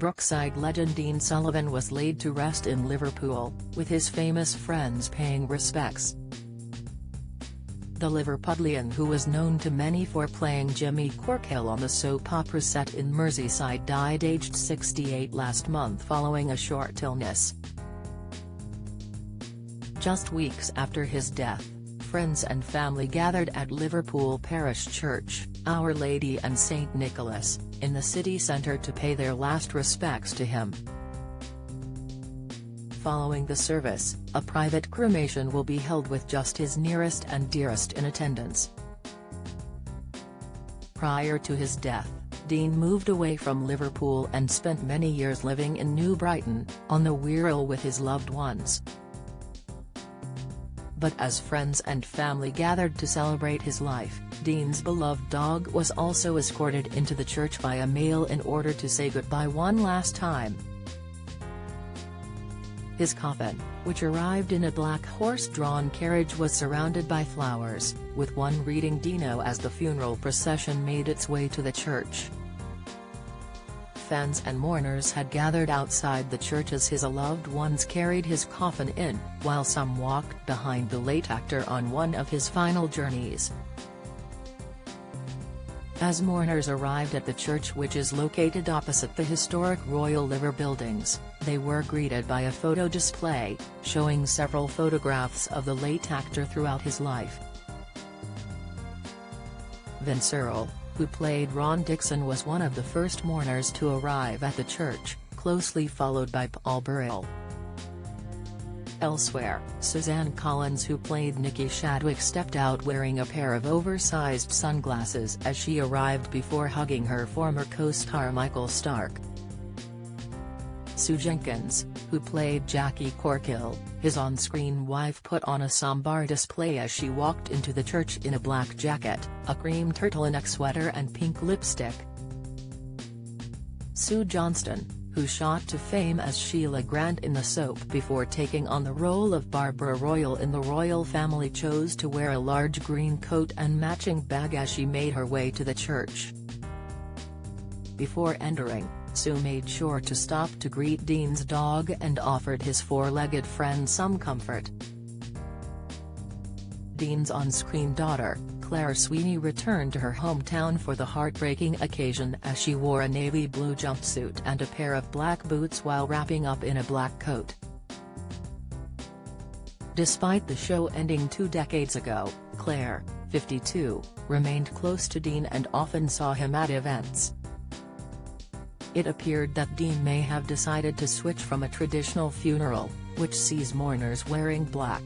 Brookside legend Dean Sullivan was laid to rest in Liverpool, with his famous friends paying respects. The Liverpudlian, who was known to many for playing Jimmy Corkhill on the soap opera set in Merseyside, died aged 68 last month following a short illness. Just weeks after his death, friends and family gathered at Liverpool Parish Church, Our Lady and St Nicholas, in the city centre to pay their last respects to him. Following the service, a private cremation will be held with just his nearest and dearest in attendance. Prior to his death, Dean moved away from Liverpool and spent many years living in New Brighton, on the Wirral with his loved ones. But as friends and family gathered to celebrate his life, Dean's beloved dog was also escorted into the church by a male in order to say goodbye one last time. His coffin, which arrived in a black horse-drawn carriage, was surrounded by flowers, with one reading Dino as the funeral procession made its way to the church. Fans and mourners had gathered outside the church as his loved ones carried his coffin in, while some walked behind the late actor on one of his final journeys. As mourners arrived at the church, which is located opposite the historic Royal Liver buildings, they were greeted by a photo display, showing several photographs of the late actor throughout his life. Vince Earl, who played Ron Dixon, was one of the first mourners to arrive at the church, closely followed by Paul Burrell. Elsewhere, Suzanne Collins, who played Nikki Shadwick, stepped out wearing a pair of oversized sunglasses as she arrived before hugging her former co-star Michael Stark. Sue Jenkins, who played Jackie Corkhill, his on-screen wife, put on a somber display as she walked into the church in a black jacket, a cream turtleneck sweater and pink lipstick. Sue Johnston, who shot to fame as Sheila Grant in the soap before taking on the role of Barbara Royal in The Royal Family, chose to wear a large green coat and matching bag as she made her way to the church. Before entering, Sue made sure to stop to greet Dean's dog and offered his four-legged friend some comfort. Dean's on-screen daughter, Claire Sweeney, returned to her hometown for the heartbreaking occasion as she wore a navy blue jumpsuit and a pair of black boots while wrapping up in a black coat. Despite the show ending 2 decades ago, Claire, 52, remained close to Dean and often saw him at events. It appeared that Dean may have decided to switch from a traditional funeral, which sees mourners wearing black.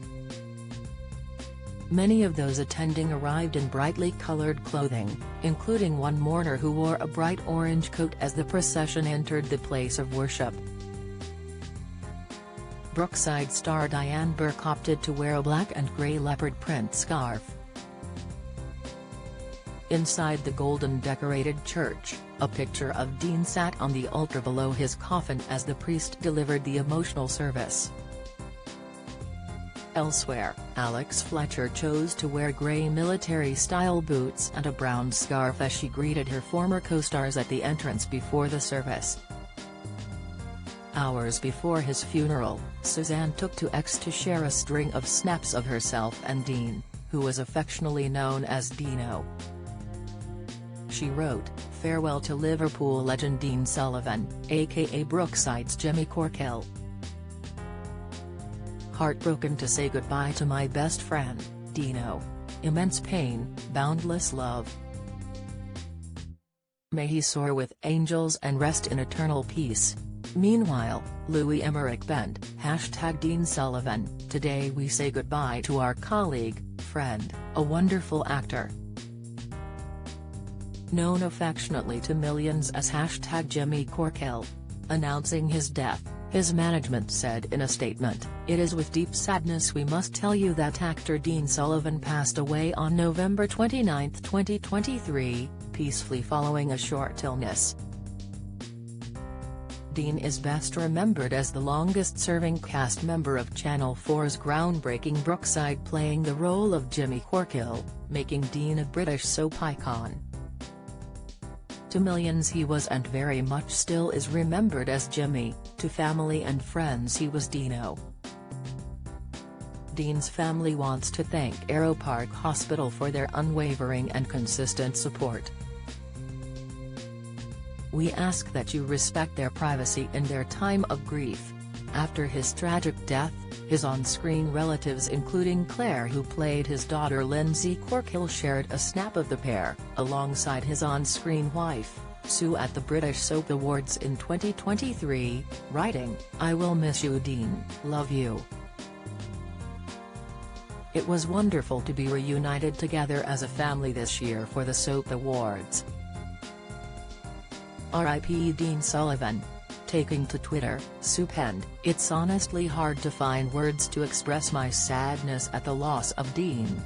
Many of those attending arrived in brightly colored clothing, including one mourner who wore a bright orange coat as the procession entered the place of worship. Brookside star Diane Burke opted to wear a black and grey leopard print scarf. Inside the golden-decorated church, a picture of Dean sat on the altar below his coffin as the priest delivered the emotional service. Elsewhere, Alex Fletcher chose to wear grey military-style boots and a brown scarf as she greeted her former co-stars at the entrance before the service. Hours before his funeral, Suzanne took to X to share a string of snaps of herself and Dean, who was affectionately known as Dino. She wrote, "Farewell to Liverpool legend Dean Sullivan, aka Brookside's Jimmy Corkhill. Heartbroken to say goodbye to my best friend, Dino. Immense pain, boundless love. May he soar with angels and rest in eternal peace." Meanwhile, Louis Emmerich Bend, #Dean Sullivan, "Today we say goodbye to our colleague, friend, a wonderful actor. Known affectionately to millions as #Jimmy Corkhill." Announcing his death, his management said in a statement, "It is with deep sadness we must tell you that actor Dean Sullivan passed away on November 29, 2023, peacefully following a short illness." Dean is best remembered as the longest-serving cast member of Channel 4's groundbreaking Brookside, playing the role of Jimmy Corkhill, making Dean a British soap icon. To millions he was and very much still is remembered as Jimmy, to family and friends he was Dino. Dean's family wants to thank Arrow Park Hospital for their unwavering and consistent support. We ask that you respect their privacy in their time of grief. After his tragic death, his on-screen relatives including Claire, who played his daughter Lindsay Corkhill, shared a snap of the pair, alongside his on-screen wife, Sue, at the British Soap Awards in 2023, writing, "I will miss you, Dean, love you. It was wonderful to be reunited together as a family this year for the Soap Awards. R.I.P. Dean Sullivan." Taking to Twitter, Sue penned, "It's honestly hard to find words to express my sadness at the loss of Dean.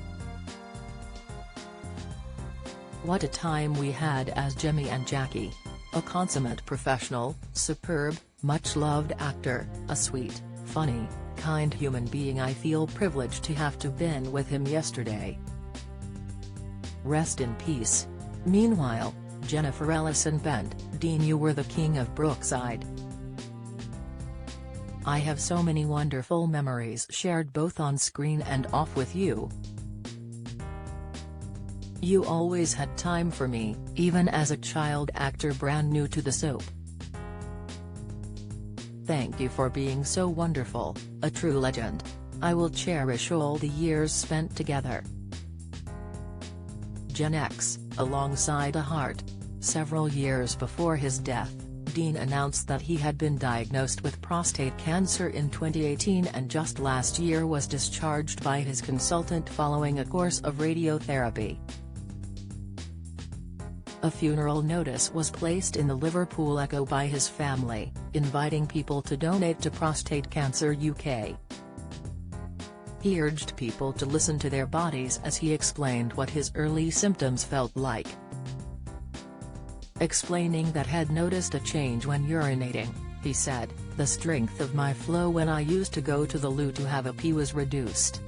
What a time we had as Jimmy and Jackie. A consummate professional, superb, much-loved actor, a sweet, funny, kind human being. I feel privileged to have been with him yesterday. Rest in peace." Meanwhile, Jennifer Ellison penned, "Dean, you were the king of Brookside. I have so many wonderful memories shared both on screen and off with you. You always had time for me, even as a child actor brand new to the soap. Thank you for being so wonderful, a true legend. I will cherish all the years spent together." Gen X, alongside a heart. Several years before his death, Dean announced that he had been diagnosed with prostate cancer in 2018 and just last year was discharged by his consultant following a course of radiotherapy. A funeral notice was placed in the Liverpool Echo by his family, inviting people to donate to Prostate Cancer UK. He urged people to listen to their bodies as he explained what his early symptoms felt like. Explaining that had noticed a change when urinating, he said, "The strength of my flow when I used to go to the loo to have a pee was reduced.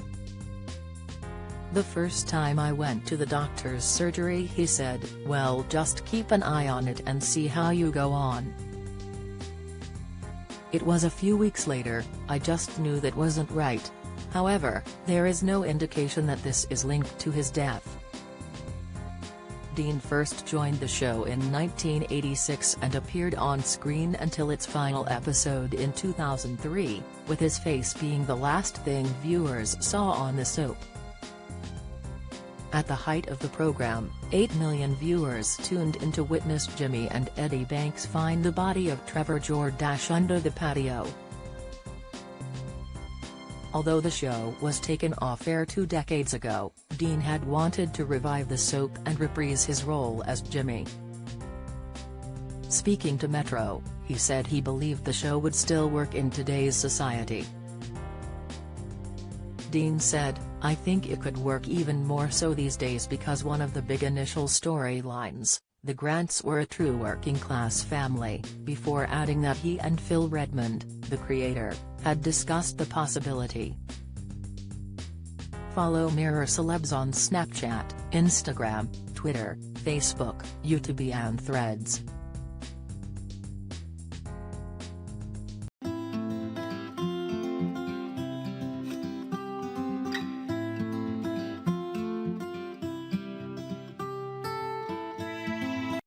The first time I went to the doctor's surgery," he said, "well, just keep an eye on it and see how you go on. It was a few weeks later, I just knew that wasn't right. However, there is no indication that this is linked to his death." Dean first joined the show in 1986 and appeared on screen until its final episode in 2003, with his face being the last thing viewers saw on the soap. At the height of the program, 8 million viewers tuned in to witness Jimmy and Eddie Banks find the body of Trevor Jordache under the patio. Although the show was taken off air 2 decades ago, Dean had wanted to revive the soap and reprise his role as Jimmy. Speaking to Metro, he said he believed the show would still work in today's society. Dean said, "I think it could work even more so these days because one of the big initial storylines, the Grants were a true working-class family," before adding that he and Phil Redmond, the creator, had discussed the possibility. Follow Mirror Celebs on Snapchat, Instagram, Twitter, Facebook, YouTube and Threads.